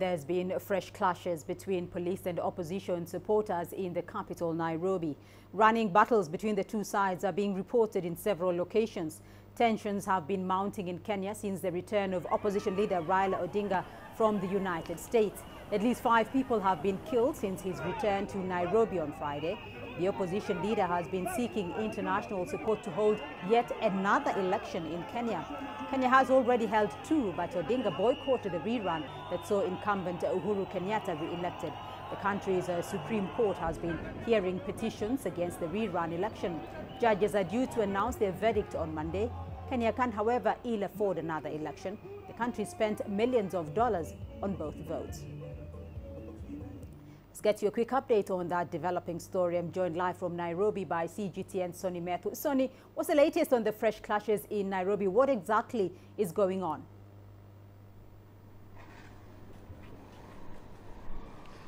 There's been fresh clashes between police and opposition supporters in the capital, Nairobi. Running battles between the two sides are being reported in several locations. Tensions have been mounting in Kenya since the return of opposition leader Raila Odinga from the United States. At least 5 people have been killed since his return to Nairobi on Friday. The opposition leader has been seeking international support to hold yet another election in Kenya. Kenya has already held 2, but Odinga boycotted the rerun that saw incumbent Uhuru Kenyatta re-elected. The country's Supreme Court has been hearing petitions against the rerun election. Judges are due to announce their verdict on Monday. Kenya can, however, ill afford another election. The country spent millions of dollars on both votes. Let's get you a quick update on that developing story. I'm joined live from Nairobi by CGTN Sonny Methu. Sonny, what's the latest on the fresh clashes in Nairobi? What exactly is going on?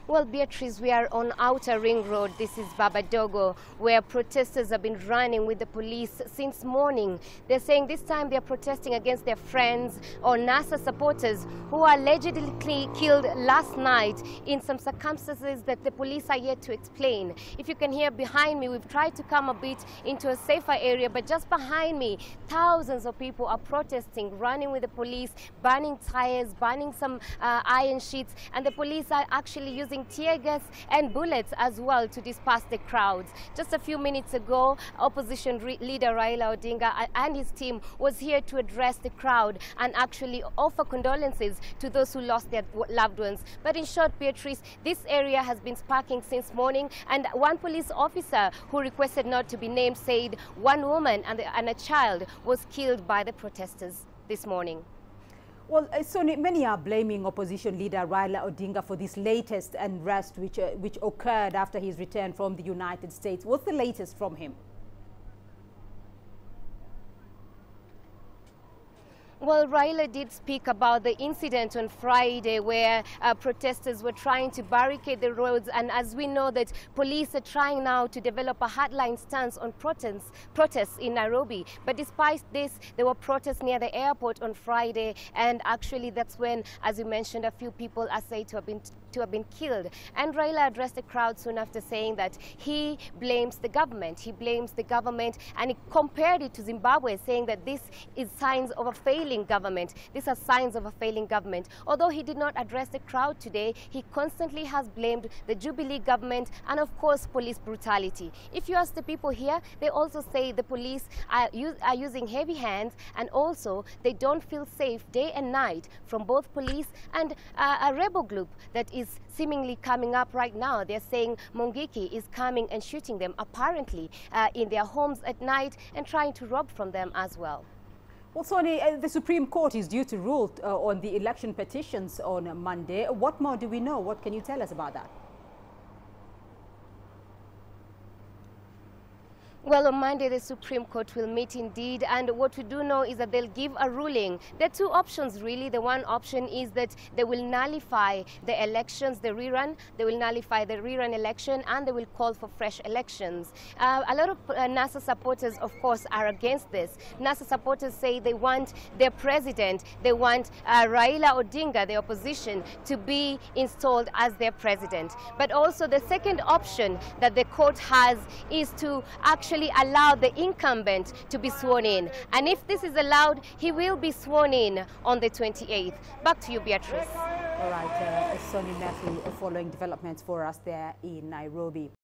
Well, Beatrice, we are on Outer Ring Road. This is Babadogo, where protesters have been running with the police since morning. They're saying this time they're protesting against their friends or NASA supporters who were allegedly killed last night in some circumstances that the police are yet to explain. If you can hear behind me, we've tried to come a bit into a safer area, but just behind me, thousands of people are protesting, running with the police, burning tires, burning some iron sheets, and the police are actually using tear gas and bullets as well to disperse the crowds. Just a few minutes ago, opposition leader Raila Odinga and his team was here to address the crowd and actually offer condolences to those who lost their loved ones. But in short, Beatrice, this area has been sparking since morning, and one police officer who requested not to be named said one woman and a child was killed by the protesters this morning. Well, Sonny, many are blaming opposition leader Raila Odinga for this latest unrest which occurred after his return from the United States. What's the latest from him? Well, Raila did speak about the incident on Friday where protesters were trying to barricade the roads, and as we know that police are trying now to develop a hardline stance on protests in Nairobi. But despite this, there were protests near the airport on Friday, and actually that's when, as you mentioned, a few people are said to have been killed. And Raila addressed the crowd soon after saying that he blames the government. He blames the government, and he compared it to Zimbabwe, saying that this is signs of a failing government. These are signs of a failing government. Although he did not address the crowd today, he constantly has blamed the Jubilee government and, of course, police brutality. If you ask the people here, they also say the police are using heavy hands, and also they don't feel safe day and night from both police and a rebel group that is seemingly coming up right now. They're saying Mungiki is coming and shooting them apparently in their homes at night and trying to rob from them as well. Well, Sonny, the Supreme Court is due to rule on the election petitions on Monday. What more do we know? What can you tell us about that? Well, on Monday, the Supreme Court will meet indeed, and what we do know is that they'll give a ruling. There are 2 options, really. The one option is that they will nullify the elections, the rerun. They will nullify the rerun election, and they will call for fresh elections. A lot of NASA supporters, of course, are against this. NASA supporters say they want their president, they want Raila Odinga, the opposition, to be installed as their president. But also the second option that the court has is to actually allow the incumbent to be sworn in. And if this is allowed, he will be sworn in on the 28th. Back to you, Beatrice. All right, Sonny Methu following developments for us there in Nairobi.